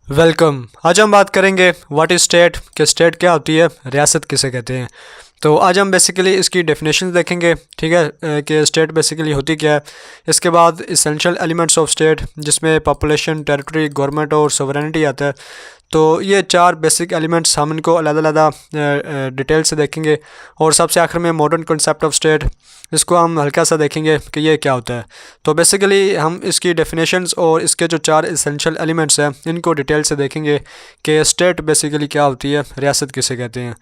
Welcome. आज हम बात करेंगे व्हाट इज़ स्टेट, कि स्टेट क्या होती है, रियासत किसे कहते हैं। तो आज हम बेसिकली इसकी डेफिनेशन देखेंगे, ठीक है, कि स्टेट बेसिकली होती क्या है। इसके बाद इसेंशियल एलिमेंट्स ऑफ स्टेट, जिसमें पॉपुलेशन, टेरिटरी, गवर्नमेंट और सोवरेनिटी आता है। तो ये चार बेसिक एलिमेंट्स हम इनको अलग-अलग डिटेल से देखेंगे। और सबसे आखिर में मॉडर्न कॉन्सेप्ट ऑफ स्टेट, इसको हम हल्का सा देखेंगे कि ये क्या होता है। तो बेसिकली हम इसकी डेफिनेशंस और इसके जो चार इसेंशियल एलिमेंट्स हैं इनको डिटेल से देखेंगे कि स्टेट बेसिकली क्या होती है, रियासत किसे कहते हैं।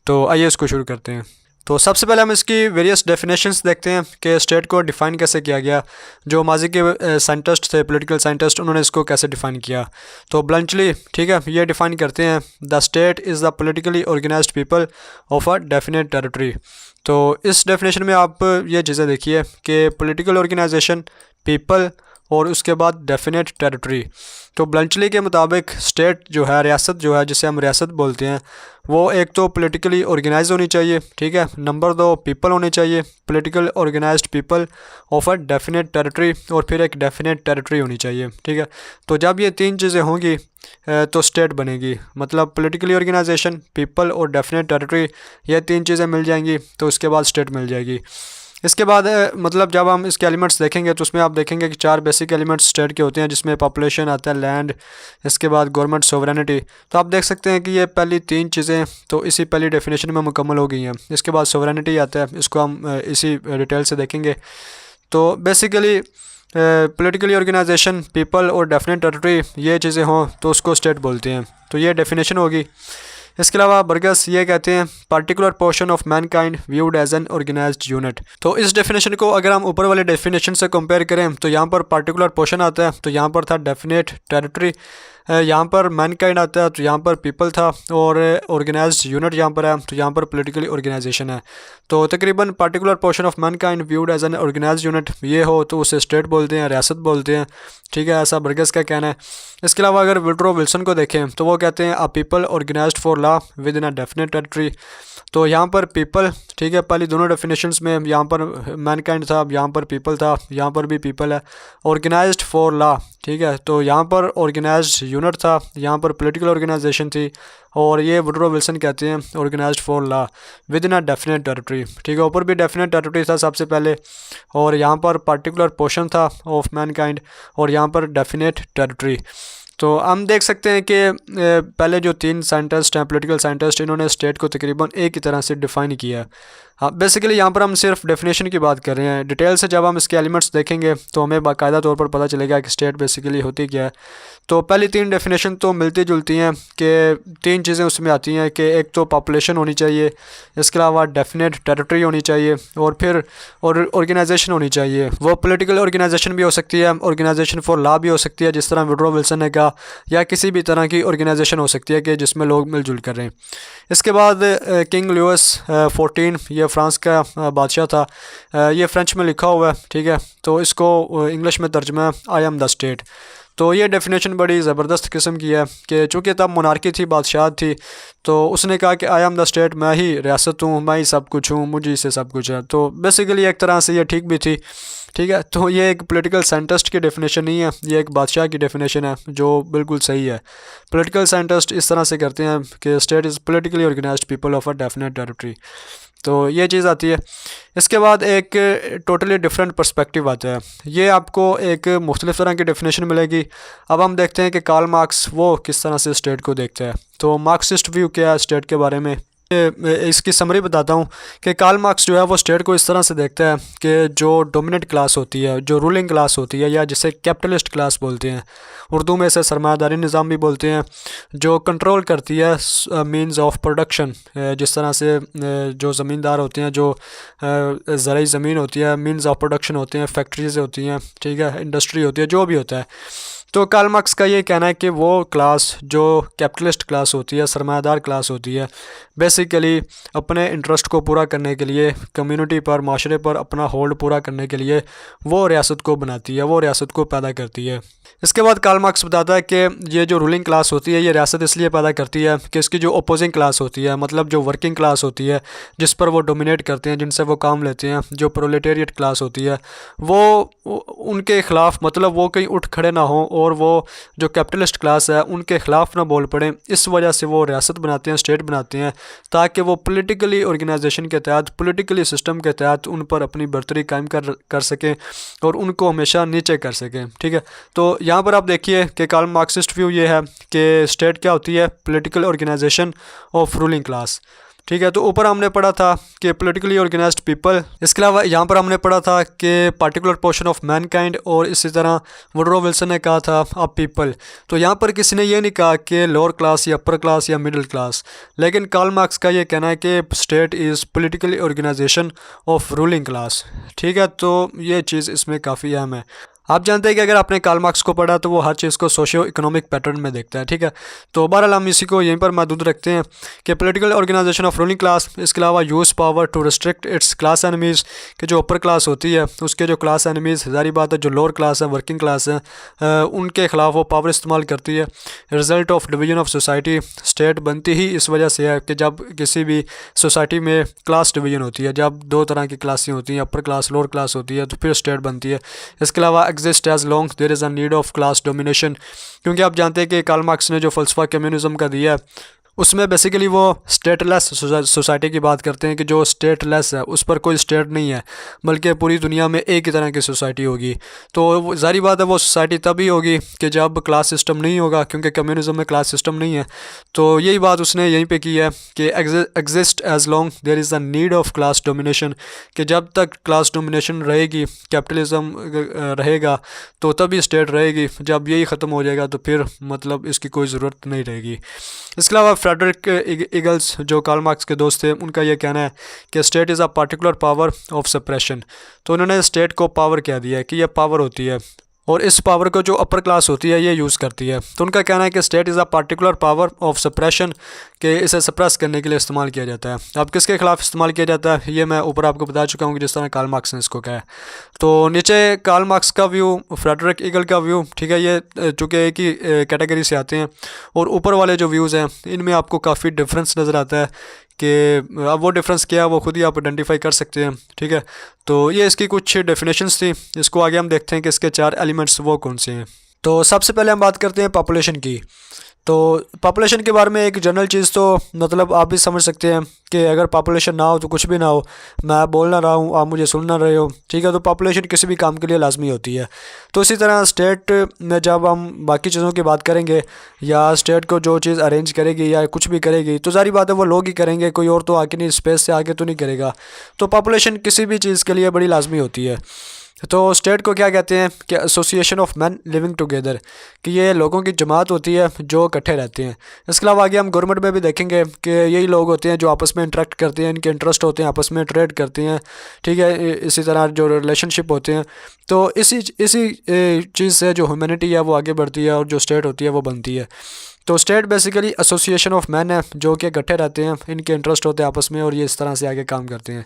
तो आइए इसको शुरू करते हैं। तो सबसे पहले हम इसकी वेरियस डेफिनेशंस देखते हैं कि स्टेट को डिफ़ाइन कैसे किया गया। जो माजी के साइंटिस्ट थे, पॉलिटिकल साइंटिस्ट, उन्होंने इसको कैसे डिफ़ाइन किया। तो ब्लंटली, ठीक है, ये डिफ़ाइन करते हैं, the state is the politically organised people of a definite territory. तो इस डेफिनेशन में आप ये चीज़ें देखिए कि पॉलिटिकल ऑर्गेनाइजेशन, पीपल और उसके बाद डेफिनेट टेरिटरी। तो ब्लंटली के मुताबिक स्टेट जो है, रियासत जो है, जिसे हम रियासत बोलते हैं, वो एक तो पॉलिटिकली ऑर्गेनाइज होनी चाहिए, ठीक है। नंबर दो, पीपल होने चाहिए, political organised people of a definite territory, और फिर एक डेफिनेट टेरिटरी होनी चाहिए, ठीक है। तो जब ये तीन चीज़ें होंगी तो स्टेट बनेगी। मतलब पॉलिटिकली ऑर्गेनाइजेशन, पीपल और डेफिनेट टेरिटरी, ये तीन चीज़ें मिल जाएंगी तो उसके बाद स्टेट मिल जाएगी। इसके बाद मतलब जब हम इसके एलिमेंट्स देखेंगे तो उसमें आप देखेंगे कि चार बेसिक एलिमेंट्स स्टेट के होते हैं, जिसमें पॉपुलेशन आता है, लैंड, इसके बाद गवर्नमेंट, सोवरेनिटी। तो आप देख सकते हैं कि ये पहली तीन चीज़ें तो इसी पहली डेफिनेशन में मुकम्मल हो गई हैं। इसके बाद सोवरेनिटी आता है, इसको हम इसी डिटेल से देखेंगे। तो बेसिकली पॉलिटिकली ऑर्गेनाइजेशन, पीपल और डेफिनेट टेरिटरी, ये चीज़ें हों तो उसको स्टेट बोलते हैं। तो ये डेफिनेशन होगी। इसके अलावा बर्गस ये कहते हैं particular portion of mankind viewed as an organised unit. तो इस डेफिनेशन को अगर हम ऊपर वाले डेफिनेशन से कंपेयर करें तो यहाँ पर पार्टिकुलर पोर्शन आता है, तो यहाँ पर था डेफिनेट टेरिटरी। यहाँ पर मैनकाइंड आता है तो यहाँ पर पीपल था, और ऑर्गेनाइज्ड यूनिट यहाँ पर है तो यहाँ पर पॉलिटिकली ऑर्गेनाइजेशन है। तो तकरीबन particular portion of mankind viewed as an organised unit ये हो तो उसे स्टेट बोलते हैं, रियासत बोलते हैं, ठीक है। ऐसा बर्गस का कहना है। इसके अलावा अगर वुडरो विल्सन को देखें तो वो कहते हैं a people organised for law within a definite territory. तो यहाँ पर पीपल, ठीक है, पहली दोनों डेफिनेशंस में यहाँ पर मैनकाइंड था, यहाँ पर पीपल था, यहाँ पर भी पीपल है। ऑर्गेनाइज्ड फॉर लॉ, ठीक है, तो यहाँ पर ऑर्गेनाइज्ड यूनिट था, यहाँ पर पॉलिटिकल ऑर्गेनाइजेशन थी, और ये वुडरो विल्सन कहते हैं organised for law within a definite territory, ठीक है। ऊपर भी डेफिनेट टेरिटरी था सबसे पहले, और यहाँ पर पार्टिकुलर पोर्शन था ऑफ मैनकाइंड, और यहाँ पर डेफिनेट टेरिटरी। तो हम देख सकते हैं कि पहले जो तीन साइंटिस्ट हैं, पॉलिटिकल साइंटिस्ट, इन्होंने स्टेट को तकरीबन एक ही तरह से डिफ़ाइन किया है। हाँ, बेसिकली यहाँ पर हम सिर्फ डेफिनेशन की बात कर रहे हैं। डिटेल से जब हम इसके एलिमेंट्स देखेंगे तो हमें बाकायदा तौर पर पता चलेगा कि स्टेट बेसिकली होती क्या है। तो पहली तीन डेफिनेशन तो मिलती जुलती हैं कि तीन चीज़ें उसमें आती हैं कि एक तो पॉपुलेशन होनी चाहिए, इसके अलावा डेफिनेट टेरिटरी होनी चाहिए, और फिर ऑर्गेनाइजेशन होनी चाहिए। वो पॉलिटिकल ऑर्गेनाइजेशन भी हो सकती है, ऑर्गेनाइजेशन फॉर लॉ भी हो सकती है जिस तरह वुडरो विल्सन ने कहा, या किसी भी तरह की ऑर्गेनाइजेशन हो सकती है कि जिसमें लोग मिलजुल कर रहे हैं। इसके बाद किंग लुइस 14, ये फ्रांस का बादशाह था, ये फ्रेंच में लिखा हुआ है, ठीक है। तो इसको इंग्लिश में तर्जुमा है आई एम द स्टेट। तो ये डेफिनेशन बड़ी ज़बरदस्त किस्म की है कि चूँकि तब मोनार्की थी, बादशाह थी, तो उसने कहा कि आई एम द स्टेट, मैं ही रियासत हूँ, मैं ही सब कुछ हूँ, मुझे से सब कुछ है। तो बेसिकली एक तरह से ये ठीक भी थी, ठीक है। तो ये एक पॉलिटिकल साइंटिस्ट की डेफिनेशन नहीं है, ये एक बादशाह की डेफिनेशन है जो बिल्कुल सही है। पॉलिटिकल साइंटिस्ट इस तरह से करते हैं कि state is politically organised people of a definite territory. तो ये चीज़ आती है। इसके बाद एक टोटली डिफरेंट पर्सपेक्टिव आता है। ये आपको एक मुख्तलिफ़ तरह की डेफिनेशन मिलेगी। अब हम देखते हैं कि कार्ल मार्क्स वो किस तरह से स्टेट को देखता है। तो मार्क्सिस्ट व्यू क्या है स्टेट के बारे में, इसकी समरी बताता हूँ कि कार्ल मार्क्स जो है वो स्टेट को इस तरह से देखता है कि जो डोमिनेंट क्लास होती है, जो रूलिंग क्लास होती है, या जिसे कैपिटलिस्ट क्लास बोलते हैं, उर्दू में इसे सरमायादारी निज़ाम भी बोलते हैं, जो कंट्रोल करती है मींस ऑफ प्रोडक्शन, जिस तरह से जो ज़मींदार होते हैं, जो ज़राई ज़मीन होती है, मींस ऑफ प्रोडक्शन होते हैं, फैक्ट्रीज होती हैं, ठीक है, इंडस्ट्री होती है, जो भी होता है। तो कार्ल मार्क्स का ये कहना है कि वो क्लास जो कैपिटलिस्ट क्लास होती है, सरमायादार क्लास होती है, बेसिकली अपने इंटरेस्ट को पूरा करने के लिए, कम्युनिटी पर, माशरे पर अपना होल्ड पूरा करने के लिए वो रियासत को बनाती है, वो रियासत को पैदा करती है। इसके बाद कार्ल मार्क्स बताता है कि ये जो रूलिंग क्लास होती है ये रियासत इसलिए पैदा करती है कि इसकी जो अपोजिंग क्लास होती है, मतलब जो वर्किंग क्लास होती है जिस पर वो डोमिनेट करते हैं, जिनसे वो काम लेते हैं, जो प्रोलेटेरिएट क्लास होती है, वो उनके ख़िलाफ़, मतलब वो कहीं उठ खड़े ना हों और वो जो कैपिटलिस्ट क्लास है उनके ख़िलाफ़ ना बोल पड़े। इस वजह से वो रियासत बनाते हैं, स्टेट बनाते हैं, ताकि वो पॉलिटिकली ऑर्गेनाइजेशन के तहत, पॉलिटिकली सिस्टम के तहत उन पर अपनी बर्तरी कायम कर सकें और उनको हमेशा नीचे कर सकें। ठीक है, तो यहाँ पर आप देखिए कि कार्ल मार्क्सिस्ट व्यू ये है कि स्टेट क्या होती है, political organisation of ruling class. ठीक है, तो ऊपर हमने पढ़ा था कि पॉलिटिकली ऑर्गेनाइज्ड पीपल। इसके अलावा यहाँ पर हमने पढ़ा था कि पार्टिकुलर पोर्शन ऑफ मैनकाइंड, और इसी तरह वुडरो विल्सन ने कहा था अब पीपल। तो यहाँ पर किसी ने ये नहीं कहा कि लोअर क्लास या अपर क्लास या मिडिल क्लास, लेकिन कार्ल मार्क्स का ये कहना है कि state is politically organisation of ruling class. ठीक है, तो ये चीज़ इसमें काफ़ी अहम है। आप जानते हैं कि अगर आपने कार्ल मार्क्स को पढ़ा तो वो हर चीज़ को सोशियो इकोनॉमिक पैटर्न में देखता है। ठीक है, तो बहरहाल हम इसी को यहीं पर महदूद रखते हैं कि political organisation of ruling class. इसके अलावा use power to restrict its class enemies, कि जो अपर क्लास होती है उसके जो क्लास एनिमीज़, ज़ाहिर बात है जो लोअर क्लास है, वर्किंग क्लास है, उनके ख़िलाफ़ वो पावर इस्तेमाल करती है। Result of division of society, state बनती ही इस वजह से है कि जब किसी भी सोसाइटी में क्लास डिवीजन होती है, जब दो तरह की क्लासें होती हैं, अपर क्लास लोअर क्लास होती है, तो फिर स्टेट बनती है। इसके अलावा exist as long there is a need of class domination, क्योंकि आप जानते हैं कि कार्ल मार्क्स ने जो फ़लसफ़ा कम्युनिज़म का दिया है उसमें बेसिकली वो स्टेटलेस सोसाइटी की बात करते हैं कि जो स्टेटलेस है, उस पर कोई स्टेट नहीं है, बल्कि पूरी दुनिया में एक ही तरह की सोसाइटी होगी। तो ज़ाहिर बात है वो सोसाइटी तभी होगी कि जब क्लास सिस्टम नहीं होगा, क्योंकि कम्युनिज़म में क्लास सिस्टम नहीं है। तो यही बात उसने यहीं पे की है कि exist as long there is a need of class domination, कि जब तक क्लास डोमिनेशन रहेगी, कैपिटलिज्म रहेगा, तो तभी स्टेट रहेगी। जब यही ख़त्म हो जाएगा तो फिर मतलब इसकी कोई ज़रूरत नहीं रहेगी। इसके अलावा फ्रेडरिक ईगल्स जो कार्ल मार्क्स के दोस्त थे, उनका यह कहना है कि state is a particular power of suppression. तो उन्होंने स्टेट को पावर क्या दिया है कि यह पावर होती है, और इस पावर को जो अपर क्लास होती है ये यूज़ करती है। तो उनका कहना है कि state is a particular power of suppression, कि इसे सप्रेस करने के लिए इस्तेमाल किया जाता है। अब किसके खिलाफ इस्तेमाल किया जाता है ये मैं ऊपर आपको बता चुका हूँ कि जिस तरह कार्ल मार्क्स ने इसको कहा है। तो नीचे कार्ल मार्क्स का व्यू, फ्रेडरिक ईगल का व्यू, ठीक है, ये चूँकि एक ही कैटेगरी से आते हैं, और ऊपर वाले जो व्यूज़ हैं इनमें आपको काफ़ी डिफरेंस नज़र आता है कि अब वो डिफरेंस क्या है वो खुद ही आप आइडेंटिफाई कर सकते हैं। ठीक है, तो ये इसकी कुछ डेफिनेशंस थी। इसको आगे हम देखते हैं कि इसके 4 एलिमेंट्स वो कौन से हैं। तो सबसे पहले हम बात करते हैं पॉपुलेशन की। तो पॉपुलेशन के बारे में एक जनरल चीज़ तो मतलब आप भी समझ सकते हैं कि अगर पॉपुलेशन ना हो तो कुछ भी ना हो। मैं बोल ना रहा हूँ, आप मुझे सुन ना रहे हो, ठीक है, तो पॉपुलेशन किसी भी काम के लिए लाजमी होती है। तो इसी तरह स्टेट में जब हम बाकी चीज़ों की बात करेंगे, या स्टेट को जो चीज़ अरेंज करेगी या कुछ भी करेगी, तो ज़ाहिर बात है वो लोग ही करेंगे, कोई और तो आके नहीं, स्पेस से आके तो नहीं करेगा। तो पॉपुलेशन किसी भी चीज़ के लिए बड़ी लाजमी होती है। तो स्टेट को क्या कहते हैं कि association of man living together, कि ये लोगों की जमात होती है जो इकट्ठे रहते हैं। इसके अलावा आगे हम गवर्नमेंट में भी देखेंगे कि यही लोग होते हैं जो आपस में इंटरेक्ट करते हैं, इनके इंटरेस्ट होते हैं, आपस में ट्रेड करते हैं। ठीक है, इसी तरह जो रिलेशनशिप होते हैं, तो इसी चीज़ से जो ह्यूमैनिटी है वो आगे बढ़ती है और जो स्टेट होती है वो बनती है। तो state basically association of man है जो कि इकट्ठे रहते हैं, इनके इंटरेस्ट होते हैं आपस में और ये इस तरह से आगे काम करते हैं।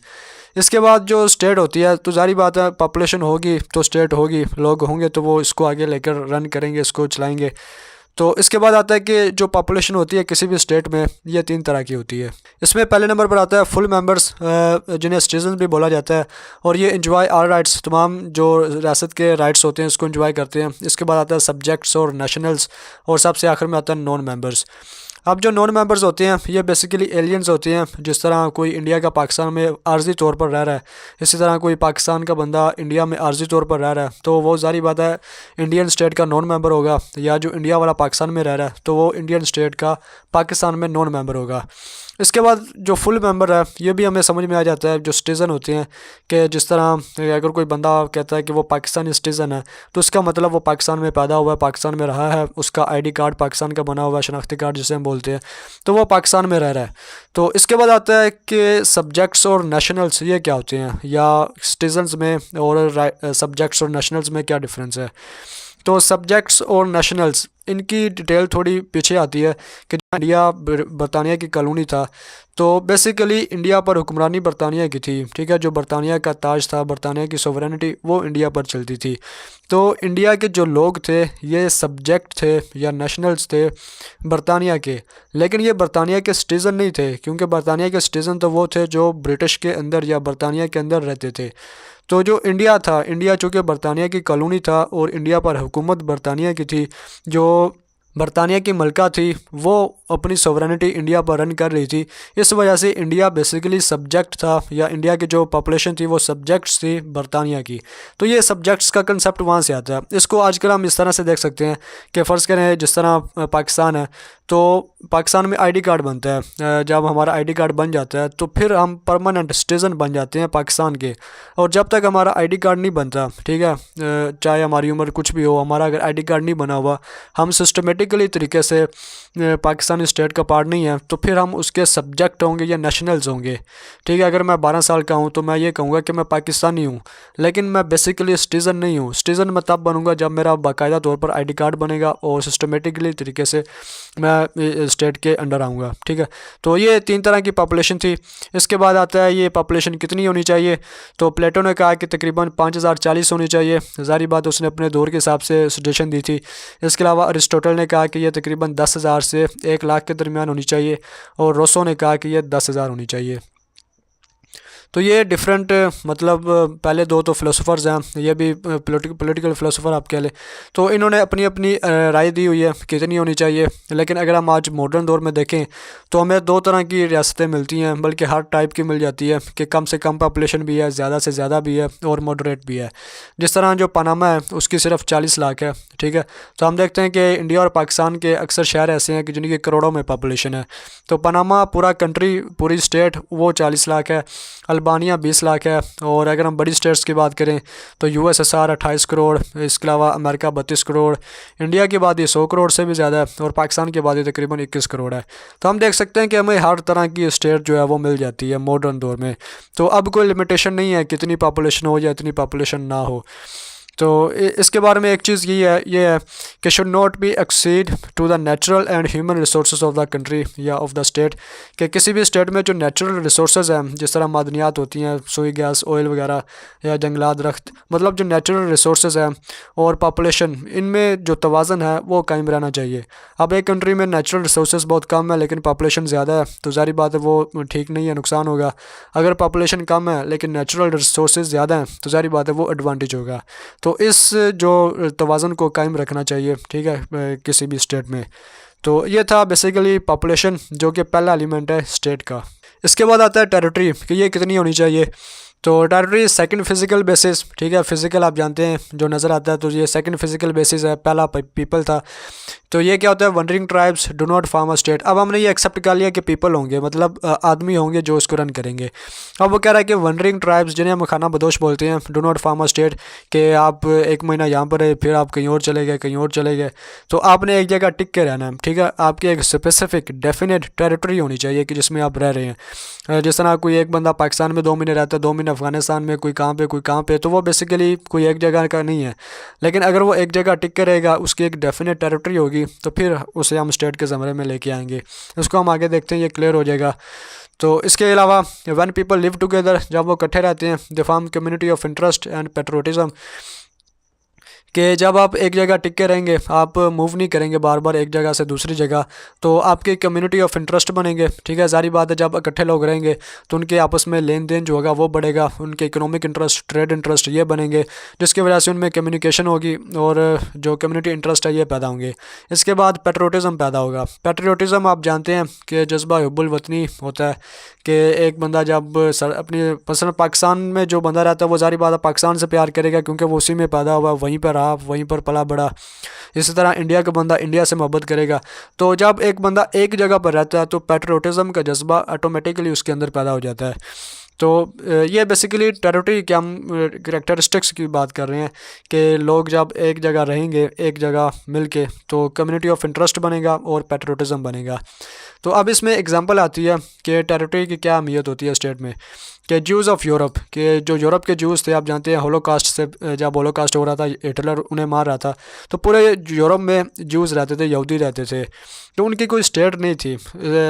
इसके बाद जो स्टेट होती है, तो जारी बात है पॉपुलेशन होगी तो स्टेट होगी, लोग होंगे तो वो इसको आगे लेकर रन करेंगे, इसको चलाएंगे। तो इसके बाद आता है कि जो पॉपुलेशन होती है किसी भी स्टेट में, ये 3 तरह की होती है। इसमें पहले नंबर पर आता है फुल मेंबर्स, जिन्हें सिटीजन भी बोला जाता है, और ये एंजॉय ऑल राइट्स, तमाम जो रियासत के राइट्स होते हैं इसको एंजॉय करते हैं। इसके बाद आता है सब्जेक्ट्स और नेशनल्स, और सबसे आखिर में आता है नॉन मेंबर्स। अब जो नॉन मेंबर्स होते हैं ये बेसिकली एलियंस होते हैं। जिस तरह कोई इंडिया का पाकिस्तान में आर्जी तौर पर रह रहा है, इसी तरह कोई पाकिस्तान का बंदा इंडिया में आर्जी तौर पर रह रहा है, तो वो जारी बात है इंडियन स्टेट का नॉन मेंबर होगा, या जो इंडिया वाला पाकिस्तान में रह रहा है तो वो इंडियन स्टेट का पाकिस्तान में नॉन मेंबर होगा। इसके बाद जो फुल मेंबर है ये भी हमें समझ में आ जाता है, जो सिटीज़न होते हैं, कि जिस तरह अगर कोई बंदा कहता है कि वो पाकिस्तानी सिटीज़न है, तो उसका मतलब वो पाकिस्तान में पैदा हुआ है, पाकिस्तान में रहा है, उसका आईडी कार्ड पाकिस्तान का बना हुआ है, शनाख्ती कार्ड जिसे हम बोलते हैं, तो वो पाकिस्तान में रह रहा है। तो इसके बाद आता है कि सब्जेक्ट्स और नेशनल्स ये क्या होते हैं, या सिटीजन्स में और सब्जेक्ट्स और नेशनल्स में क्या डिफरेंस है। तो सब्जेक्ट्स और नेशनल्स इनकी डिटेल थोड़ी पीछे आती है कि इंडिया बरतानिया की कॉलोनी था, तो बेसिकली इंडिया पर हुक्मरानी बरतानिया की थी। ठीक है, जो बरतानिया का ताज था, बरतानिया की सोवरेनिटी वो इंडिया पर चलती थी। तो इंडिया के जो लोग थे ये सब्जेक्ट थे या नेशनल्स थे बरतानिया के, लेकिन ये बरतानिया के सिटीज़न नहीं थे, क्योंकि बरतानिया के सिटीज़न तो वो थे जो ब्रिटिश के अंदर या बरतानिया के अंदर रहते थे। तो जो इंडिया था, इंडिया चूँकि बरतानिया की कॉलोनी था और इंडिया पर हुकूमत बरतानिया की थी, जो बरतानिया की मलका थी वो अपनी सोवरेनिटी इंडिया पर रन कर रही थी। इस वजह से इंडिया बेसिकली सब्जेक्ट था, या इंडिया की जो पॉपुलेशन थी वो सब्जेक्ट्स थी बरतानिया की। तो ये सब्जेक्ट्स का कंसेप्ट वहाँ से आता है। इसको आजकल हम इस तरह से देख सकते हैं कि फ़र्ज़ करें जिस तरह पाकिस्तान है, तो पाकिस्तान में आईडी कार्ड बनता है। जब हमारा आईडी कार्ड बन जाता है तो फिर हम परमानेंट सिटीज़न बन जाते हैं पाकिस्तान के। और जब तक हमारा आईडी कार्ड नहीं बनता, ठीक है, चाहे हमारी उम्र कुछ भी हो, हमारा अगर आईडी कार्ड नहीं बना हुआ, हम सिस्टमेटिकली तरीके से पाकिस्तानी स्टेट का पार्ट नहीं है, तो फिर हम उसके सब्जेक्ट होंगे या नेशनल्स होंगे। ठीक है, अगर मैं 12 साल का हूँ तो मैं ये कहूँगा कि मैं पाकिस्तानी हूँ, लेकिन मैं बेसिकली सिटीज़न नहीं हूँ। सिटीज़न मैं तब बनूँगा जब मेरा बाकायदा तौर पर आईडी कार्ड बनेगा और सिस्टमेटिकली तरीके से मैं स्टेट के अंडर आऊँगा। ठीक है, तो ये 3 तरह की पॉपुलेशन थी। इसके बाद आता है ये पॉपुलेशन कितनी होनी चाहिए। तो प्लेटो ने कहा कि तकरीबन 5040 होनी चाहिए। ज़ाहिर बात उसने अपने दौर के हिसाब से सजेशन दी थी। इसके अलावा अरिस्टोटल ने कहा कि ये तकरीबन 10,000 से 1 लाख के दरमियान होनी चाहिए, और रोसो ने कहा कि ये 10,000 होनी चाहिए। तो ये डिफरेंट मतलब पहले 2 तो फ़िलोसोफर्स हैं, ये भी पॉलिटिकल फ़िलोसोफर आप कह लें। तो इन्होंने अपनी अपनी राय दी हुई है कितनी होनी चाहिए। लेकिन अगर हम आज मॉडर्न दौर में देखें तो हमें 2 तरह की रियासतें मिलती हैं, बल्कि हर टाइप की मिल जाती है कि कम से कम पॉपुलेशन भी है, ज़्यादा से ज़्यादा भी है, और मॉडरेट भी है। जिस तरह जो पनामा है उसकी सिर्फ 40 लाख है। ठीक है, तो हम देखते हैं कि इंडिया और पाकिस्तान के अक्सर शहर ऐसे हैं कि जिनकी करोड़ों में पॉपुलेशन है। तो पनामा पूरा कंट्री, पूरी स्टेट वो 40 लाख है, अल्बानिया 20 लाख है। और अगर हम बड़ी स्टेट्स की बात करें तो यूएसएसआर 28 करोड़, इसके अलावा अमेरिका 32 करोड़, इंडिया की बात ये 100 करोड़ से भी ज़्यादा है, और पाकिस्तान की बात ये तकरीबन 21 करोड़ है। तो हम देख सकते हैं कि हमें हर तरह की स्टेट जो है वो मिल जाती है मॉडर्न दौर में। तो अब कोई लिमिटेशन नहीं है कितनी पॉपुलेशन हो या इतनी पॉपुलेशन ना हो। तो इसके बारे में एक चीज़ ये है कि should not be exceed to the natural and human resource of the country या ऑफ द स्टेट, कि किसी भी स्टेट में जो नेचुरल रिसोर्स हैं, जिस तरह मादनियात होती हैं, सुई गैस, ऑयल वगैरह, या जंगलात, दरख्त, मतलब जो नेचुरल रिसोर्स हैं और पॉपुलेशन, इनमें जो तवाज़न है वो कायम रहना चाहिए। अब एक कंट्री में नेचुरल रिसोर्स बहुत कम है लेकिन पॉपुलेशन ज़्यादा है, तो ज़ाहिर बात है वो ठीक नहीं है, नुकसान होगा। अगर पॉपुलेशन कम है लेकिन नेचुरल रिसोर्स ज़्यादा हैं तो ज़ाहिर बात है वो एडवांटेज होगा। तो इस जो तवाज़ुन को कायम रखना चाहिए, ठीक है, किसी भी स्टेट में। तो ये था बेसिकली पॉपुलेशन, जो कि पहला एलिमेंट है स्टेट का। इसके बाद आता है टेरिटरी, कि ये कितनी होनी चाहिए। तो टेरिटरी सेकंड फिजिकल बेसिस, ठीक है, फिजिकल आप जानते हैं जो नज़र आता है, तो ये सेकंड फिजिकल बेसिस है, पहला पीपल था। तो ये क्या होता है, wondering tribes do not form a state. अब हमने ये एक्सेप्ट कर लिया कि पीपल होंगे, मतलब आदमी होंगे जो इसको रन करेंगे। अब वो कह रहा है कि वंडरिंग ट्राइब्स, जिन्हें हम खाना बदोश बोलते हैं, do not form a state, कि आप 1 महीना यहाँ पर रहे, फिर आप कहीं और चले गए, कहीं और चले गए, तो आपने एक जगह टिक के रहना है। ठीक है, आपकी एक स्पेसिफिक डेफिनेट टेरिटरी होनी चाहिए कि जिसमें आप रह रहे हैं। जिस तरह कोई एक बंदा पाकिस्तान में 2 महीने रहता है, 2 महीने अफगानिस्तान में, कोई कहाँ पे कोई कहाँ पे, तो वो बेसिकली कोई एक जगह का नहीं है। लेकिन अगर वो एक जगह टिक के रहेगा, उसकी एक डेफिनेट टेरिटरी होगी, तो फिर उसे हम स्टेट के ज़मरे में लेके आएंगे। उसको हम आगे देखते हैं, ये क्लियर हो जाएगा। तो इसके अलावा व्हेन पीपल लिव टुगेदर, जब वो इकट्ठे रहते हैं, they form community of interest and patriotism, कि जब आप एक जगह टिक के रहेंगे, आप मूव नहीं करेंगे बार बार एक जगह से दूसरी जगह, तो आपकी कम्युनिटी ऑफ इंटरेस्ट बनेंगे। ठीक है, जारी बात है, जब इकट्ठे लोग रहेंगे तो उनके आपस में लेन देन जो होगा वो बढ़ेगा, उनके इकोनॉमिक इंटरेस्ट, ट्रेड इंटरेस्ट ये बनेंगे, जिसकी वजह से उनमें कम्युनिकेशन होगी और जो कम्युनिटी इंटरेस्ट है ये पैदा होंगे। इसके बाद पेट्रोटिज़म पैदा होगा। पेट्रोटिज़म आप जानते हैं कि जज्बा हुब्बुल वतनी होता है, कि एक बंदा जब अपनी मसलन पाकिस्तान में जो बंदा रहता है वो ज़ाहिर बात है पाकिस्तान से प्यार करेगा, क्योंकि वो उसी में पैदा हुआ, वहीं पर रहा, वहीं पर पला बड़ा। इसी तरह इंडिया का बंदा इंडिया से मोहब्बत करेगा। तो जब एक बंदा एक जगह पर रहता है तो पेट्रोटिज़म का जज्बा ऑटोमेटिकली उसके अंदर पैदा हो जाता है। तो ये बेसिकली टेरिटरी के हम करैक्टरिस्टिक्स की बात कर रहे हैं, कि लोग जब एक जगह रहेंगे, एक जगह मिल के, तो कम्युनिटी ऑफ इंटरेस्ट बनेगा और पेट्रोटिज़म बनेगा। तो अब इसमें एग्जांपल आती है कि टेरिटरी की क्या अहमियत होती है स्टेट में। कि ज्यूज़ ऑफ यूरोप, के जो यूरोप के ज्यूज़ थे, आप जानते हैं होलोकास्ट से, जब होलोकास्ट हो रहा था, हिटलर उन्हें मार रहा था, तो पूरे यूरोप में ज्यूज़ रहते थे, यहूदी रहते थे, तो उनकी कोई स्टेट नहीं थी।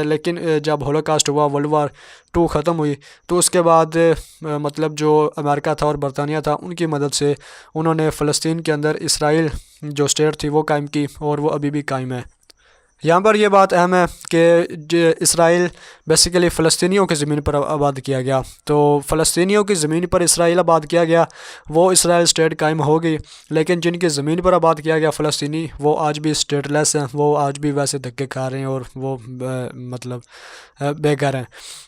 लेकिन जब होलोकास्ट हुआ, वर्ल्ड वार 2 ख़त्म हुई, तो उसके बाद मतलब जो अमेरिका था और बरतानिया था, उनकी मदद से उन्होंने फ़लस्तीन के अंदर इसराइल जो स्टेट थी वो कायम की, और वो अभी भी कायम है। यहाँ पर यह बात अहम है कि इसराइल बेसिकली फ़लस्तीनियों की ज़मीन पर आबाद किया गया, तो फ़लस्तीनियों की ज़मीन पर इसराइल आबाद किया गया, वो इसराइल स्टेट कायम होगी। लेकिन जिनकी ज़मीन पर आबाद किया गया फ़लस्तीनी, वो आज भी स्टेटलेस हैं, वो आज भी वैसे धक्के खा रहे हैं और वो मतलब बेघर हैं।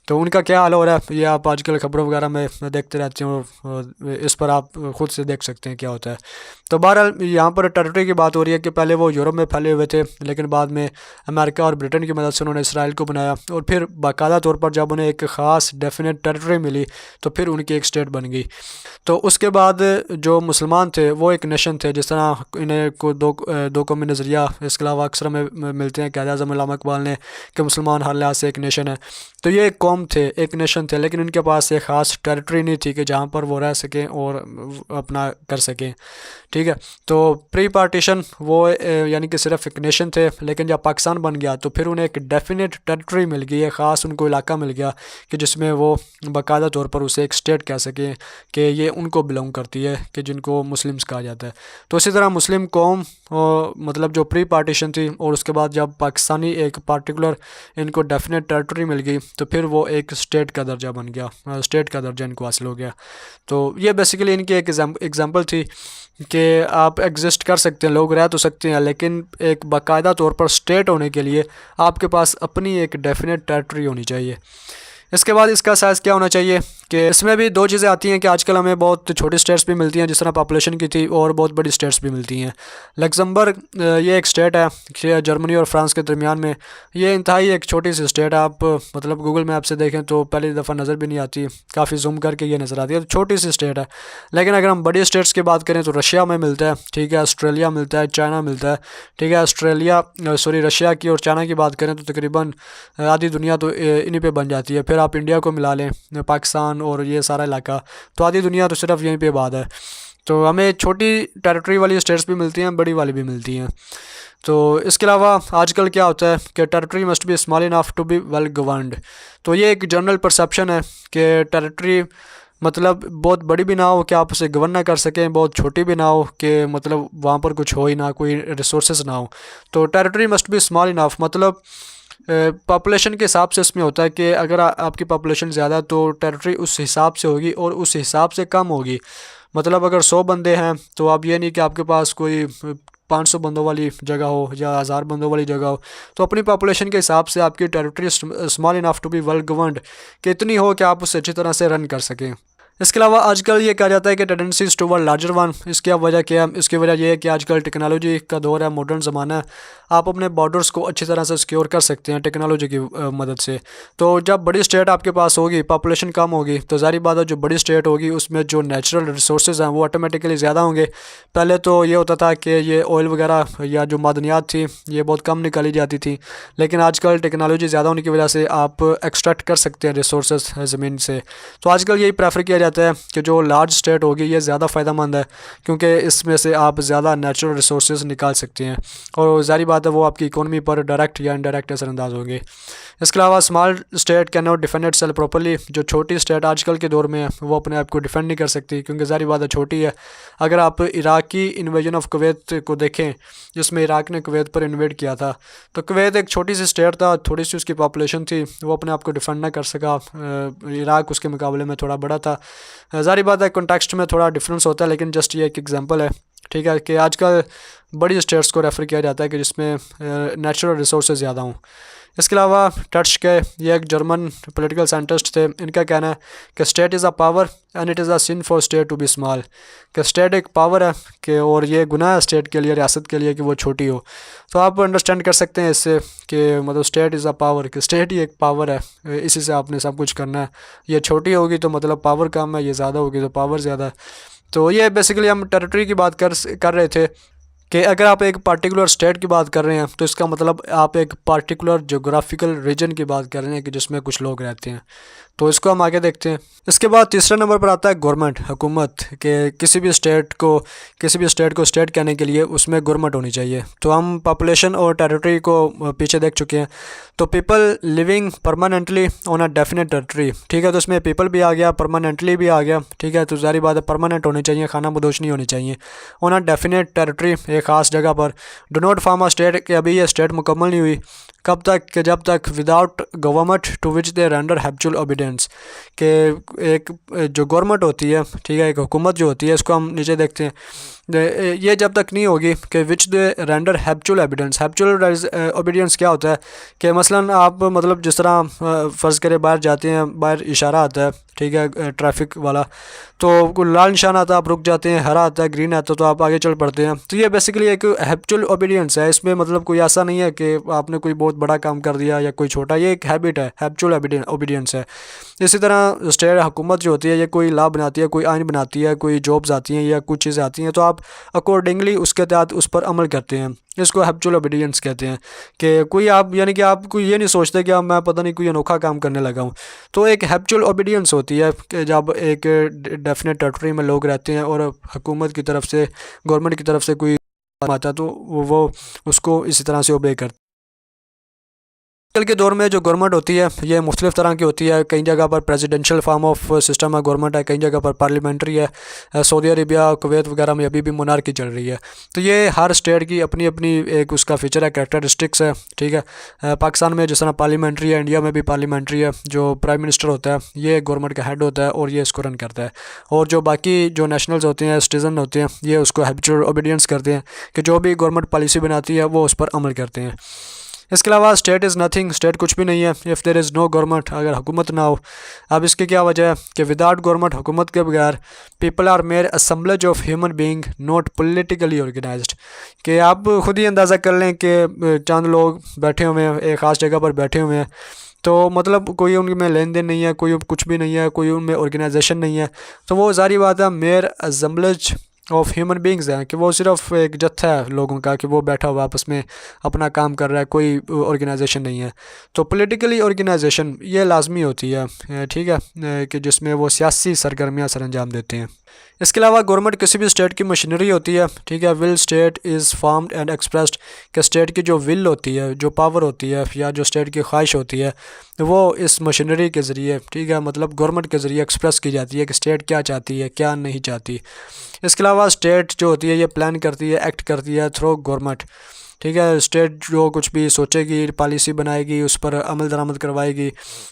तो उनका क्या हाल हो रहा है ये आप आजकल खबरों वगैरह में देखते रहते हैं और इस पर आप ख़ुद से देख सकते हैं क्या होता है। तो बहरहाल यहाँ पर टेरिटरी की बात हो रही है कि पहले वो यूरोप में फैले हुए थे, लेकिन बाद में अमेरिका और ब्रिटेन की मदद से उन्होंने इसराइल को बनाया, और फिर बाकायदा तौर पर जब उन्हें एक ख़ास डेफिनेट टेरिटरी मिली तो फिर उनकी एक स्टेट बन गई। तो उसके बाद जो मुसलमान थे वो एक नेशन थे, जिस तरह इन्हें को दो कौमी नज़रिया इसके अलावा अक्सर में मिलते हैं क़ायद आज़म अल्लामा इक़बाल ने कि मुसलमान हर लिहाज से एक नेशन है। तो ये एक कौम थे, एक नेशन थे, लेकिन इनके पास एक ख़ास टेरिटरी नहीं थी कि जहाँ पर वो रह सकें और अपना कर सकें। ठीक है, तो प्री पार्टीशन वो यानी कि सिर्फ एक नेशन थे, लेकिन जब पाकिस्तान बन गया तो फिर उन्हें एक डेफिनेट टेरिटरी मिल गई, एक ख़ास उनको इलाका मिल गया कि जिसमें वो बाकायदा तौर पर उसे एक स्टेट कह सकें कि ये उनको बिलोंग करती है, कि जिनको मुस्लिम्स कहा जाता है। तो इसी तरह मुस्लिम कौम मतलब जो प्री पार्टीशन थी और उसके बाद जब पाकिस्तानी एक पार्टिकुलर इनको डेफिनेट टेरिटरी मिल गई तो फिर वो एक स्टेट का दर्जा बन गया, स्टेट का दर्जा इनको हासिल हो गया। तो ये बेसिकली इनकी एक एग्ज़ाम्पल थी कि आप एग्जिस्ट कर सकते हैं, लोग रह तो सकते हैं, लेकिन एक बाकायदा तौर पर स्टेट होने के लिए आपके पास अपनी एक डेफिनेट टेरिटरी होनी चाहिए। इसके बाद इसका साइज़ क्या होना चाहिए कि इसमें भी दो चीज़ें आती हैं कि आजकल हमें बहुत छोटी स्टेट्स भी मिलती हैं जिस तरह पॉपुलेशन की थी, और बहुत बड़ी स्टेट्स भी मिलती हैं। लग्जमबर्ग ये एक स्टेट है जर्मनी और फ्रांस के दरमियान में, ये इंतहाई एक छोटी सी स्टेट है। आप मतलब गूगल मैप से देखें तो पहली दफ़ा नज़र भी नहीं आती, काफ़ी जूम करके ये नज़र आती है, तो छोटी सी स्टेट है। लेकिन अगर हम बड़ी स्टेट्स की बात करें तो रशिया में मिलता है, ठीक है, ऑस्ट्रेलिया मिलता है, चाइना मिलता है, ठीक है। रशिया की और चाइना की बात करें तो तकरीबन आधी दुनिया तो इन्हीं पे बन जाती है। फिर आप इंडिया को मिला लें, पाकिस्तान और ये सारा इलाका, तो आधी दुनिया तो सिर्फ यहीं पे आबाद है। तो हमें छोटी टेरिटरी वाली स्टेट्स भी मिलती हैं, बड़ी वाली भी मिलती हैं। तो इसके अलावा आजकल क्या होता है कि territory must be small enough to be well governed. तो ये एक जनरल परसेप्शन है कि टेरिटरी मतलब बहुत बड़ी भी ना हो कि आप उसे गवर्न ना कर सकें, बहुत छोटी भी ना हो कि मतलब वहाँ पर कुछ हो ही ना, कोई रिसोर्सेज ना हो। तो territory must be small enough मतलब पॉपुलेशन के हिसाब से इसमें होता है कि अगर आपकी पॉपुलेशन ज़्यादा तो टेरिटरी उस हिसाब से होगी और उस हिसाब से कम होगी। मतलब अगर 100 बंदे हैं तो आप ये नहीं कि आपके पास कोई 500 बंदों वाली जगह हो या 1000 बंदों वाली जगह हो। तो अपनी पॉपुलेशन के हिसाब से आपकी territory small enough to be well governed कि इतनी हो कि आप उसे अच्छी तरह से रन कर सकें। इसके अलावा आजकल ये कहा जाता है कि टेंडेंसीज टूवर्ड लार्जर वन। इसकी अब वजह क्या है? इसकी वजह यह है कि आजकल टेक्नोलॉजी का दौर है, मॉडर्न ज़माना है, आप अपने बॉर्डर्स को अच्छी तरह से सिक्योर कर सकते हैं टेक्नोलॉजी की मदद से। तो जब बड़ी स्टेट आपके पास होगी, पॉपुलेशन कम होगी, तो ज़ाहिर बात है जो बड़ी स्टेट होगी उसमें जो नेचुरल रिसोर्सेज हैं वो ऑटोमेटिकली ज़्यादा होंगे। पहले तो ये होता था कि ये ऑयल वगैरह या जो मादनियात थी ये बहुत कम निकाली जाती थी, लेकिन आजकल टेक्नोलॉजी ज़्यादा होने की वजह से आप एक्सट्रैक्ट कर सकते हैं रिसोर्सेज ज़मीन से। तो आजकल यही प्रेफर किया जाता है कि जो लार्ज स्टेट होगी ये ज़्यादा फ़ायदेमंद है, क्योंकि इसमें से आप ज़्यादा नेचुरल रिसोर्सेज निकाल सकते हैं और ज़ाहिर बात है वो आपकी इकोनॉमी पर डायरेक्ट या इनडायरेक्ट असरअंदाज होंगे। इसके अलावा small state can not defend itself properly. जो छोटी स्टेट आजकल के दौर में है वो अपने आप को डिफेंड नहीं कर सकती, क्योंकि ज़ाहिर बात है छोटी है। अगर आप इराक की इन्वेजन ऑफ कुवैत को देखें, जिसमें इराक ने कुवैत पर इन्वेड किया था, तो कुवैत एक छोटी सी स्टेट था, थोड़ी सी उसकी पॉपुलेशन थी, वो अपने आप को डिफेंड ना कर सका। इराक उसके मुकाबले में थोड़ा बड़ा था। ज़ाहिर बात है कॉन्टेक्स्ट में थोड़ा डिफरेंस होता है, लेकिन जस्ट ये एक एग्जांपल है, ठीक है, कि आजकल बड़ी स्टेट्स को रेफ़र किया जाता है कि जिसमें नेचुरल रिसोर्सेज ज़्यादा हों। इसके अलावा टर्चके, ये एक जर्मन पॉलिटिकल साइंटिस्ट थे, इनका कहना है कि state is a power and it is a sin for state to be small. कि स्टेट एक पावर है कि और ये गुनाह है स्टेट के लिए, रियासत के लिए, कि वो छोटी हो। तो आप अंडरस्टैंड कर सकते हैं इससे कि मतलब स्टेट इज़ अ पावर, कि स्टेट ही एक पावर है, इसी से आपने सब कुछ करना है। ये छोटी होगी तो मतलब पावर कम है, ये ज़्यादा होगी तो पावर ज़्यादा है। तो ये बेसिकली हम टेरिटरी की बात कर रहे थे कि अगर आप एक पार्टिकुलर स्टेट की बात कर रहे हैं तो इसका मतलब आप एक पार्टिकुलर जोग्राफिकल रीजन की बात कर रहे हैं कि जिसमें कुछ लोग रहते हैं। तो इसको हम आगे देखते हैं। इसके बाद तीसरे नंबर पर आता है गवर्नमेंट, हुकूमत, कि किसी भी स्टेट को स्टेट कहने के लिए उसमें गवर्नमेंट होनी चाहिए। तो हम पॉपुलेशन और टेरिटरी को पीछे देख चुके हैं। तो people living permanently on a definite territory, ठीक है, तो इसमें पीपल भी आ गया, परमानेंटली भी आ गया, ठीक है। तो ज़ाहिर बात है परमानेंट होनी चाहिए, खाना बदोश नहीं होनी चाहिए। ऑन अ डेफिनेट टेरिटरी, एक ख़ास जगह पर। Do not form a state, कि अभी ये स्टेट मुकम्मल नहीं हुई। कब तक, कि जब तक without government to which they render habitual obedience, कि एक जो गवर्नमेंट होती है, ठीक है, एक हुकूमत जो होती है, इसको हम नीचे देखते हैं, ये जब तक नहीं होगी कि which they render habitual obedience. Habitual obedience क्या होता है कि मसलन आप मतलब जिस तरह फ़र्ज़ करें बाहर जाते हैं, बाहर इशारा आता है, ठीक है, ट्रैफिक वाला, तो कोई लाल निशान आता है आप रुक जाते हैं, हरा आता है, ग्रीन आता है तो आप आगे चल पड़ते हैं। तो ये बेसिकली एक हैबिचुअल ओबीडियंस है। इसमें मतलब कोई ऐसा नहीं है कि आपने कोई बहुत बड़ा काम कर दिया या कोई छोटा, ये एक हैबिट है, हैबिचुअल ओबीडियंस है। इसी तरह स्टेट हुकूमत जो होती है, ये कोई लॉ बनाती है, कोई आइन बनाती है, कोई जॉब्स आती हैं या कुछ चीज़ें आती हैं, तो आप अकॉर्डिंगली उसके तहत उस पर अमल करते हैं। इसको हैबिचुअल ओबीडियंस कहते हैं कि कोई आप यानी कि आप कोई ये नहीं सोचते कि अब मैं पता नहीं कोई अनोखा काम करने लगा हूँ। तो एक हैबिचुअल ओबीडियंस होती है कि जब एक डेफिनेट टेरिटरी में लोग रहते हैं और हुकूमत की तरफ से, गवर्नमेंट की तरफ से कोई आता है तो वो उसको इसी तरह से ओबे करते हैं। आजकल के दौर में जो गवर्नमेंट होती है ये मुख्तलिफ़ तरह की होती है। कई जगह पर प्रेसिडेंशियल फॉर्म ऑफ सिस्टम है गवर्नमेंट है, कई जगह पर पार्लियामेंट्री है। सऊदी अरेबिया, कुवैत वगैरह में अभी भी मोनार्की चल रही है। तो ये हर स्टेट की अपनी अपनी एक उसका फीचर है, कैरेक्टरिस्टिक्स है, ठीक है। पाकिस्तान में जिस तरह पार्लियामेंट्री है, इंडिया में भी पार्लियामेंट्री है। जो प्राइम मिनिस्टर होता है ये गवर्नमेंट का हेड होता है और ये इसको रन करता है। और जो बाकी जो नेशनल्स होते हैं, सिटीजन होते हैं, ये उसको हैबिचुअल ओबीडियंस करते हैं कि जो भी गवर्नमेंट पॉलिसी बनाती है वो उस पर अमल करते हैं। इसके अलावा स्टेट इज़ नथिंग, स्टेट कुछ भी नहीं है if there is no government, अगर हुकूमत ना हो। अब इसकी क्या वजह है कि विदाउट गवर्नमेंट, हुकूमत के बगैर, people are mere assemblage of human being not politically organised. कि आप खुद ही अंदाज़ा कर लें कि चंद लोग बैठे हुए हैं, एक ख़ास जगह पर बैठे हुए हैं, तो मतलब कोई उनमें लेन देन नहीं है, कोई कुछ भी नहीं है, कोई उनमें ऑर्गेनाइजेशन नहीं है। तो वो ज़ाहिर बात है mayor assemblage of human beings हैं कि वो सिर्फ एक जत्था है लोगों का कि वो बैठा हुआ आपस में अपना काम कर रहा है, कोई ऑर्गेनाइजेशन नहीं है। तो पॉलिटिकली ऑर्गेनाइजेशन ये लाजमी होती है, ठीक है, कि जिसमें वो सियासी सरगर्मियाँ सर अंजाम देते हैं। इसके अलावा गवर्नमेंट किसी भी स्टेट की मशीनरी होती है, ठीक है। Will state is formed and expressed, कि स्टेट की जो विल होती है, जो पावर होती है या जो स्टेट की ख्वाहिश होती है, वो इस मशीनरी के ज़रिए, ठीक है, मतलब गवर्नमेंट के ज़रिए एक्सप्रेस की जाती है कि स्टेट क्या चाहती है, क्या नहीं चाहती। इसके अलावा स्टेट जो होती है ये प्लान करती है, एक्ट करती है थ्रू गवर्नमेंट, ठीक है। स्टेट जो कुछ भी सोचेगी, पॉलिसी बनाएगी, उस पर अमल दरामद करवाएगी,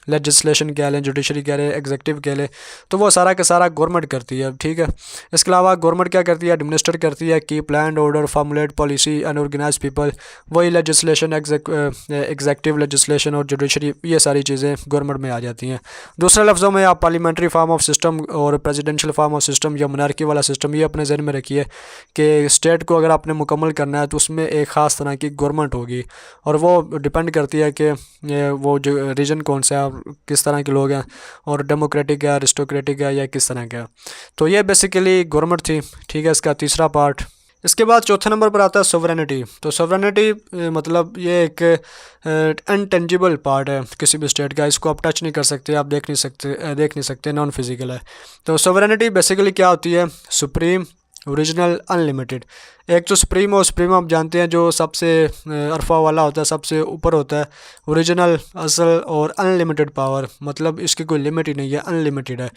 लेजिस्लेशन कह लें, जुडिशरी कह लें, एग्जीक्यूटिव कह लें, तो वो सारा का सारा गवर्नमेंट करती है, ठीक है। इसके अलावा गवर्नमेंट क्या करती है, एडमिनिस्टर करती है, की plan order, formulate policy and organise people. वही लेजिस्लेशन, एग्जीक्यूटिव लेजिस्लेशन और जुडिशरी, ये सारी चीज़ें गवर्नमेंट में आ जाती हैं। दूसरे लफ्ज़ों में आप पार्लियामेंट्री फॉर्म ऑफ सिस्टम और प्रेसिडेंशियल फॉर्म ऑफ सिस्टम या मोनार्की वाला सिस्टम, ये अपने जहन में रखिए कि स्टेट को अगर आपने मुकम्मल करना है तो उसमें एक ख़ास तरह की गवर्नमेंट होगी और वो डिपेंड करती है कि वो जो रीजन कौन सा है, किस तरह के लोग हैं, और डेमोक्रेटिक है, अरिस्टोक्रेटिक है या किस तरह का है। तो ये बेसिकली गवर्नमेंट थी, ठीक है, इसका तीसरा पार्ट। इसके बाद चौथे नंबर पर आता है सोवरेनिटी। तो सोवरेनिटी मतलब ये एक अनटेंजिबल पार्ट है किसी भी स्टेट का, इसको आप टच नहीं कर सकते, आप देख नहीं सकते, नॉन फिजिकल है। तो सोवरेनिटी बेसिकली क्या होती है, सुप्रीम, ओरिजिनल, अनलिमिटेड। एक तो सुप्रीम, और सुप्रीम आप जानते हैं जो सबसे अरफा वाला होता है, सबसे ऊपर होता है, ओरिजिनल, असल, और अनलिमिटेड पावर, मतलब इसकी कोई लिमिट ही नहीं है, अनलिमिटेड है।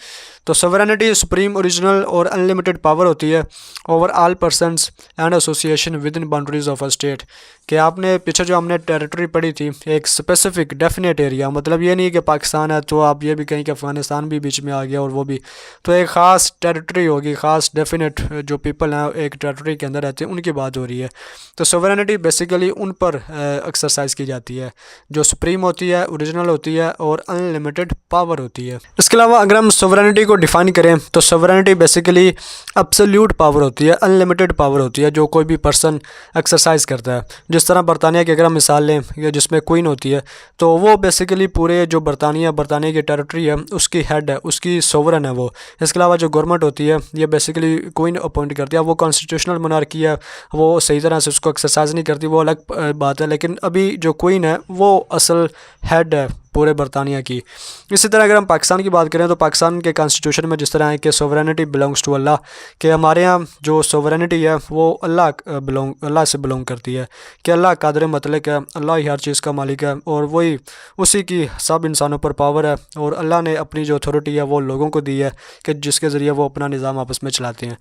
तो सोवरेनिटी सुप्रीम, ओरिजिनल और अनलिमिटेड पावर होती है over all persons and association with in boundaries of a state. कि आपने पीछे जो हमने टेरिटरी पढ़ी थी, एक स्पेसिफिक डेफिनेट एरिया, मतलब ये नहीं कि पाकिस्तान है तो आप ये भी कहें कि अफ़गानिस्तान भी बीच में आ गया और वो भी, तो एक ख़ास टेरिटरी होगी, ख़ास डेफिनेट जो पीपल हैं एक टेरिटरी के अंदर रहते हैं, उनकी बात हो रही है। तो सोवरेनिटी बेसिकली उन पर एक्सरसाइज की जाती है जो सुप्रीम होती है, ओरिजिनल होती है और अनलिमिटेड पावर होती है। इसके अलावा अगर हम सोवरेनिटी को डिफ़ाइन करें तो सोवरेनिटी बेसिकली एब्सोल्यूट पावर होती है, अनलिमिटेड पावर होती है जो कोई भी पर्सन एक्सरसाइज करता है। जिस तरह बरतानिया की अगर हम मिसाल लें, जिसमें क्वीन होती है, तो वो बेसिकली पूरे जो बरतानिया की टेरिटरी है उसकी हेड है, उसकी सोवरन है वो। इसके अलावा जो गवर्नमेंट होती है ये बेसिकली क्वीन अपॉइंट करती है, वो कॉन्स्टिट्यूशनल मोनार्की है, वो सही तरह से उसको एक्सरसाइज नहीं करती, वो अलग बात है। लेकिन अभी जो क्वीन है वो असल हेड है पूरे बरतानिया की। इसी तरह अगर हम पाकिस्तान की बात करें तो पाकिस्तान के कॉन्स्टिट्यूशन में जिस तरह है कि सोवरेनिटी बिलोंग्स टू अल्लाह, कि हमारे यहाँ जो सोवरेनिटी है वो अल्लाह से बिलोंग करती है, कि अल्लाह कादिर मुतलक है, अल्लाह ही हर चीज़ का मालिक है और वही उसी की सब इंसानों पर पावर है और अल्लाह ने अपनी जो अथॉरिटी है वो लोगों को दी है कि जिसके ज़रिए वो अपना निज़ाम आपस में चलाते हैं।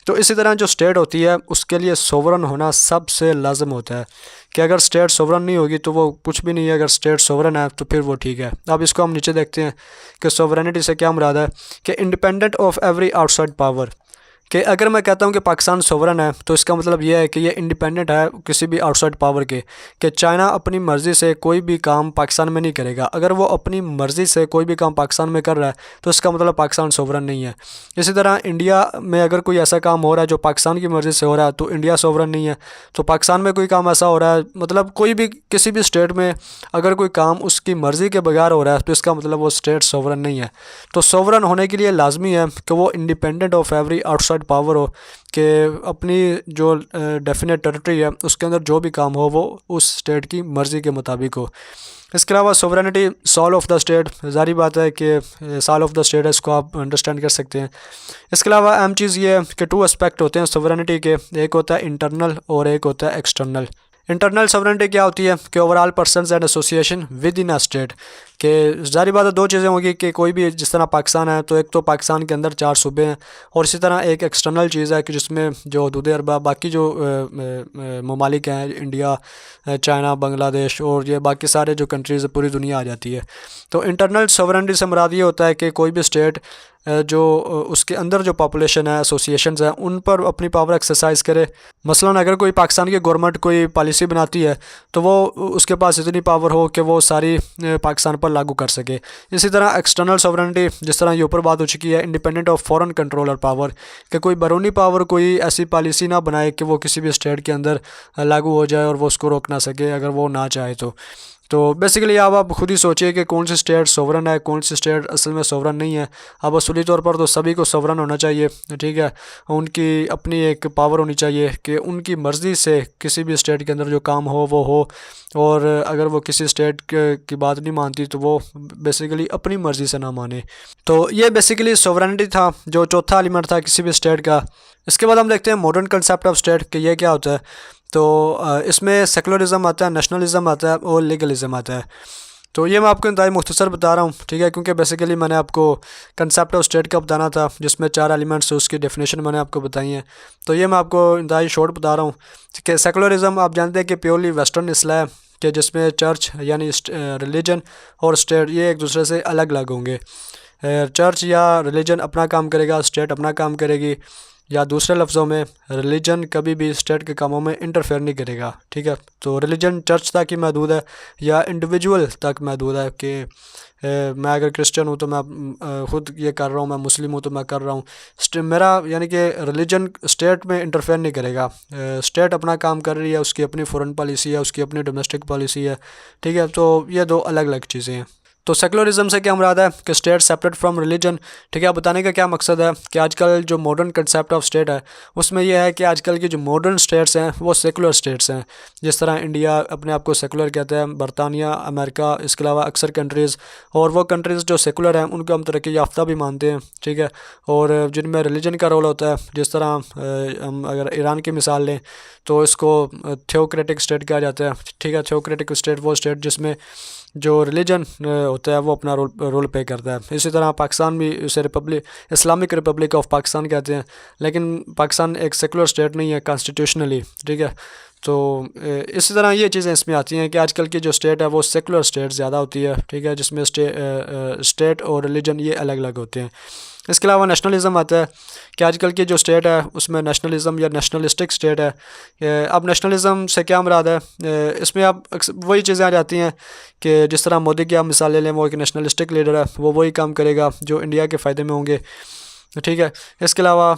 तो इसी तरह जो स्टेट होती है उसके लिए सोवरन होना सबसे लाजम होता है कि अगर स्टेट सोवरन नहीं होगी तो वो कुछ भी नहीं है, अगर स्टेट सोवरन है तो फिर वो ठीक है। अब इसको हम नीचे देखते हैं कि सोवरेनिटी से क्या मुराद है, कि independent of every outside power, कि अगर मैं कहता हूँ कि पाकिस्तान सोवरन है तो इसका मतलब यह है कि ये इंडिपेंडेंट है किसी भी आउटसाइड पावर के, कि चाइना अपनी मर्ज़ी से कोई भी काम पाकिस्तान में नहीं करेगा। अगर वो अपनी मर्ज़ी से कोई भी काम पाकिस्तान में कर रहा है तो इसका मतलब पाकिस्तान सोवरन नहीं है। इसी तरह इंडिया में अगर कोई ऐसा काम हो रहा है जो पाकिस्तान की मर्ज़ी से हो रहा है तो इंडिया सोवरन नहीं है। तो पाकिस्तान में कोई काम ऐसा हो रहा है, मतलब कोई भी किसी भी स्टेट में अगर कोई काम उसकी मर्ज़ी के बगैर हो रहा है तो इसका मतलब वो स्टेट सोवरन नहीं है। तो सोवरन होने के लिए लाजमी है कि वो independent of every outside power हो, कि अपनी जो डेफिनेट टेरिटरी है उसके अंदर जो भी काम हो वो उस स्टेट की मर्ज़ी के मुताबिक हो। इसके अलावा sovereignty soul of the state, ज़ाहिर बात है कि सॉल ऑफ द स्टेट है, इसको आप अंडरस्टैंड कर सकते हैं। इसके अलावा अहम चीज़ ये है कि 2 एस्पेक्ट होते हैं सोवरेनिटी के, एक होता है इंटरनल और एक होता है एक्सटर्नल। इंटरनल सोवरेनिटी क्या होती है कि overall persons and association with in a state, कि ज़ाहिर बात है 2 चीज़ें होंगी कि कोई भी जिस तरह पाकिस्तान है तो एक तो पाकिस्तान के अंदर 4 सूबे हैं और इसी तरह एक एक्सटर्नल चीज़ है कि जिसमें जो हदूद अरबा बाकी जो ममालिक हैं, इंडिया, चाइना, बांग्लादेश और ये बाकी सारे जो कंट्रीज़ पूरी दुनिया आ जाती है। तो इंटरनल सोवरेनिटी से मुराद ये होता है कि कोई भी स्टेट जो उसके अंदर जो पॉपुलेशन है, एसोसिएशंस हैं, उन पर अपनी पावर एक्सरसाइज करे। मसलन अगर कोई पाकिस्तान की गवर्नमेंट कोई पॉलिसी बनाती है तो वो उसके पास इतनी पावर हो कि वो सारी पाकिस्तान पर लागू कर सके। इसी तरह एक्सटर्नल सोवरेनिटी जिस तरह ये ऊपर बात हो चुकी है, इंडिपेंडेंट ऑफ फॉरेन कंट्रोल और पावर, कि कोई बैरूनी पावर कोई ऐसी पॉलिसी ना बनाए कि वो किसी भी स्टेट के अंदर लागू हो जाए और वो उसको रोक ना सके अगर वो ना चाहे तो बेसिकली अब आप खुद ही सोचिए कि कौन सी स्टेट सोवरन है, कौन सी स्टेट असल में सोवरन नहीं है। अब असूली तौर पर तो सभी को सोवरन होना चाहिए, ठीक है, उनकी अपनी एक पावर होनी चाहिए कि उनकी मर्ज़ी से किसी भी स्टेट के अंदर जो काम हो वो हो, और अगर वो किसी स्टेट की बात नहीं मानती तो वो बेसिकली अपनी मर्ज़ी से ना माने। तो ये बेसिकली सोवरेनिटी था, जो चौथा एलिमेंट था किसी भी स्टेट का। इसके बाद हम देखते हैं मॉडर्न कंसेप्ट ऑफ स्टेट कि ये क्या होता है। तो इसमें सेकुलरिज़म आता है, नेशनलिज़म आता है और लीगलिज़म आता है। तो ये मैं आपको इंतहाई मुख्तसर बता रहा हूँ, ठीक है, क्योंकि बेसिकली मैंने आपको कंसेप्ट ऑफ स्टेट का बताना था जिसमें 4 एलिमेंट्स है, उसकी डेफिनेशन मैंने आपको बताई है। तो ये मैं आपको इंतहाई शॉर्ट बता रहा हूँ कि सेकुलरिज़म आप जानते हैं कि प्योरली वेस्टर्न इस्लाम है, कि जिसमें चर्च यानी रिलीजन और स्टेट ये एक दूसरे से अलग अलग होंगे। चर्च या रिलीजन अपना काम करेगा, स्टेट अपना काम करेगी, या दूसरे लफ्ज़ों में रिलीजन कभी भी स्टेट के कामों में इंटरफेयर नहीं करेगा, ठीक है। तो रिलीजन चर्च तक ही महदूद है या इंडिविजुअल तक महदूद है, कि मैं अगर क्रिश्चियन हूँ तो मैं ख़ुद ये कर रहा हूँ, मैं मुस्लिम हूँ तो मैं कर रहा हूँ, मेरा यानी कि रिलीजन स्टेट में इंटरफेयर नहीं करेगा। स्टेट अपना काम कर रही है, उसकी अपनी फॉरेन पॉलिसी है, उसकी अपनी डोमेस्टिक पॉलिसी है, ठीक है। तो ये 2 अलग अलग चीज़ें हैं। तो सेकुलरिज्म से क्या मुराद है कि स्टेट सेपरेट फ्रॉम रिलीजन, ठीक है। बताने का क्या मकसद है कि आजकल जो मॉडर्न कंसेप्ट ऑफ स्टेट है उसमें यह है कि आजकल की जो मॉडर्न स्टेट्स हैं वो सेकुलर स्टेट्स हैं। जिस तरह इंडिया अपने आप को सेकुलर कहता है, बरतानिया, अमेरिका, इसके अलावा अक्सर कंट्रीज़, और वो कंट्रीज़ जो सेकुलर हैं उनको हम तरक्की याफ्ता भी मानते हैं, ठीक है, और जिनमें रिलीजन का रोल होता है। जिस तरह हम अगर ईरान की मिसाल लें तो इसको थियोक्रेटिक स्टेट कहा जाता है, ठीक है। थियोक्रेटिक स्टेट वो स्टेट जिसमें जो रिलीजन होता है वो अपना रोल प्ले करता है। इसी तरह पाकिस्तान भी उसे इस्लामिक रिपब्लिक ऑफ पाकिस्तान कहते हैं, लेकिन पाकिस्तान एक सेकुलर स्टेट नहीं है कॉन्स्टिट्यूशनली, ठीक है। तो इसी तरह ये चीज़ें इसमें आती हैं कि आजकल की जो स्टेट है वो सेकुलर स्टेट ज़्यादा होती है, ठीक है, जिसमें स्टेट और रिलीजन ये अलग अलग होते हैं। इसके अलावा नेशनलिज़म आता है कि आजकल की जो स्टेट है उसमें नेशनलिज़म या नेशनलिस्टिक स्टेट है। अब नेशनलिज़म से क्या मुराद है, इसमें अब वही चीज़ें आ जाती हैं कि जिस तरह मोदी की आप मिसाल ले लें, वो एक नेशनलिस्टिक लीडर है, वो वही काम करेगा जो इंडिया के फ़ायदे में होंगे, ठीक है। इसके अलावा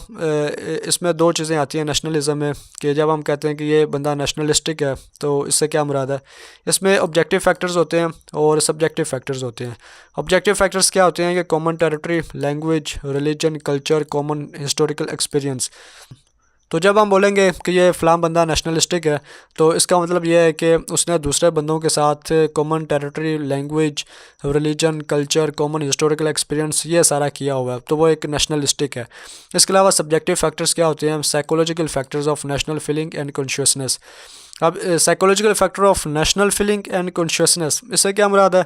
इसमें 2 चीज़ें आती हैं नेशनलिज़म में कि जब हम कहते हैं कि ये बंदा नेशनलिस्टिक है तो इससे क्या मुराद है। इसमें ऑब्जेक्टिव फैक्टर्स होते हैं और सब्जेक्टिव फैक्टर्स होते हैं। ऑब्जेक्टिव फैक्टर्स क्या होते हैं कि common territory, language, religion, culture, common historical experience. तो जब हम बोलेंगे कि ये फ़लाँ बंदा नेशनलिस्टिक है, तो इसका मतलब ये है कि उसने दूसरे बंदों के साथ common territory, language, religion, culture, common historical experience ये सारा किया हुआ है, तो वो एक नेशनलिस्टिक है। इसके अलावा सब्जेक्टिव फैक्टर्स क्या होते हैं? Psychological factors of national feeling and consciousness. अब psychological factor of national feeling and consciousness, इससे क्या मुराद है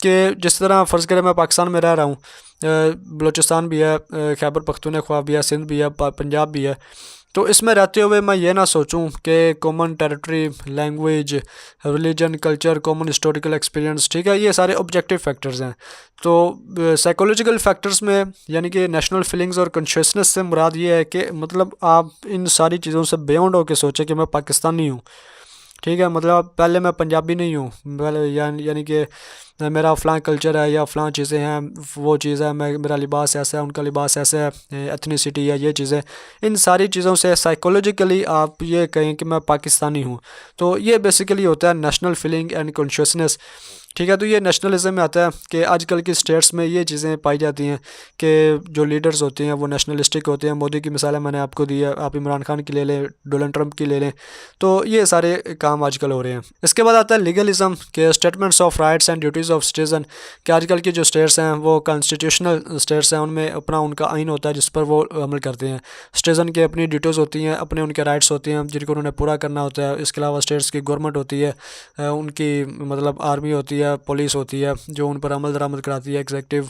कि जिस तरह फ़र्ज़ करें मैं पाकिस्तान में रह रहा हूँ, बलूचिस्तान भी है, खैबर पख्तूनख्वा भी है, सिंध भी है, पंजाब भी है, तो इसमें रहते हुए मैं ये ना सोचूं कि common territory, language, religion, culture, common historical experience, ठीक है, ये सारे ऑब्जेक्टिव फैक्टर्स हैं। तो साइकोलॉजिकल फैक्टर्स में यानी कि नेशनल फीलिंग्स और कॉन्शियसनेस से मुराद ये है कि मतलब आप इन सारी चीज़ों से बियॉन्ड होकर सोचें कि मैं पाकिस्तानी हूँ, ठीक है, मतलब पहले मैं पंजाबी नहीं हूँ, पहले यानी कि मेरा फ़लाँ कल्चर है या फ़लाँ चीज़ें हैं, वो चीज़ है, मेरा लिबास ऐसा है, उनका लिबास ऐसा है, एथनिसिटी है, ये चीज़ें, इन सारी चीज़ों से साइकोलॉजिकली आप ये कहें कि मैं पाकिस्तानी हूँ, तो ये बेसिकली होता है नेशनल फीलिंग एंड कॉन्शियसनेस। ठीक है, तो ये नेशनलिज्म में आता है कि आजकल की स्टेट्स में ये चीज़ें पाई जाती हैं कि जो लीडर्स होते हैं वो नेशनलिस्टिक होते हैं। मोदी की मिसाल मैंने आपको दी है, आप इमरान खान की ले लें, डोनाल्ड ट्रंप की ले लें, तो ये सारे काम आजकल हो रहे हैं। इसके बाद आता है लीगलिज्म के statements of rights and duties of citizen, कि आजकल की जो स्टेट्स हैं वो कॉन्स्टिट्यूशनल स्टेट्स हैं, उनमें अपना उनका आइन होता है जिस पर वो अमल करते हैं। सिटीज़न की अपनी ड्यूटीज़ होती हैं, अपने उनके राइट्स होते हैं जिनको उन्होंने पूरा करना होता है। इसके अलावा स्टेट्स की गवर्नमेंट होती है, उनकी मतलब आर्मी होती है, पुलिस होती है जो उन पर अमल दरामद कराती है, एग्जीक्यूटिव,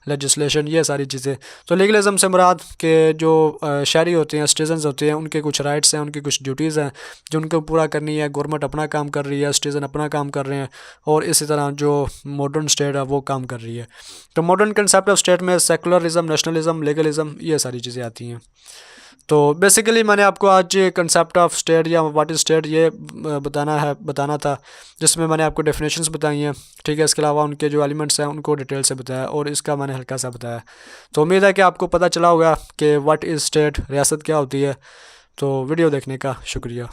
लेजिस्लेशन, ये सारी चीज़ें। तो लीगलिज्म से मुराद के जो शहरी होते हैं, सिटीजन्स होते हैं, उनके कुछ राइट्स हैं, उनकी कुछ ड्यूटीज़ हैं जो उनको पूरा करनी है। गवर्नमेंट अपना काम कर रही है, सिटीज़न अपना काम कर रहे हैं, और इसी तरह जो मॉडर्न स्टेट है वो काम कर रही है। तो मॉडर्न कंसेप्ट ऑफ स्टेट में सेकुलरिज्म, नेशनलिज्म, लीगलिज्म, ये सारी चीज़ें आती हैं। तो बेसिकली मैंने आपको आज कंसेप्ट ऑफ स्टेट या व्हाट इज़ स्टेट ये बताना था, जिसमें मैंने आपको डेफिनेशंस बताई हैं, ठीक है। इसके अलावा उनके जो एलिमेंट्स हैं उनको डिटेल से बताया, और इसका मैंने हल्का सा बताया। तो उम्मीद है कि आपको पता चला होगा कि व्हाट इज़ स्टेट, रियासत क्या होती है। तो वीडियो देखने का शुक्रिया।